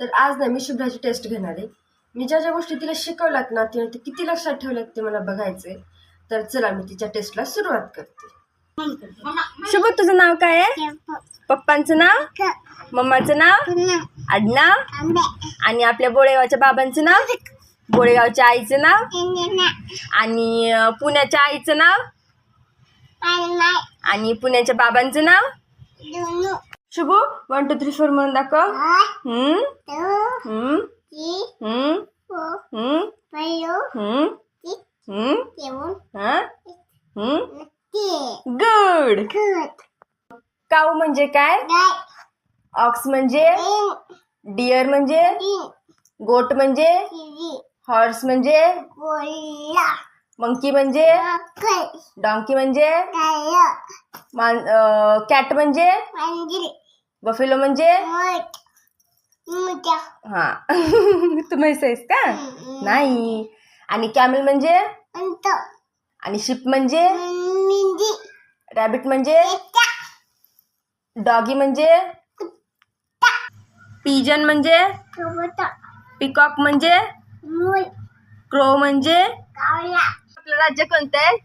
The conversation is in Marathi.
तर आज ना मी शुभ्राची टेस्ट घेणार आहे. मी ज्या ज्या गोष्टी तिला शिकवल्यात ना तिने ते किती लक्षात ठेवल्यात ते मला बघायचंय. तर चला मी तिच्या टेस्टला सुरुवात करते. शुभ, तुझं नाव काय आहे? पप्पांचं नाव, मम्माचं नाव, आडनाव आणि आपल्या बोळेगावच्या बाबांचं नाव, बोळेगावच्या आईचं नाव आणि पुण्याच्या आईचं नाव आणि पुण्याच्या बाबांचं नाव. शुभ 1 2 3 4 म्हणून दाखव. गुड. काऊ म्हणजे काय? ऑक्स म्हणजे? डिअर म्हणजे? गोट म्हणजे? हॉर्स म्हणजे? मंकी म्हणजे? डॉंकी म्हणजे? कॅट म्हणजे? बफेलो म्हणजे? हा तू म्हैस आहेस का? नाही. आणि कॅमल म्हणजे? आणि शिप म्हणजे? रॅबिट म्हणजे? डॉगी म्हणजे? पिजन म्हणजे? पिकॉक म्हणजे? क्रो म्हणजे? आपलं राज्य कोणतं आहे?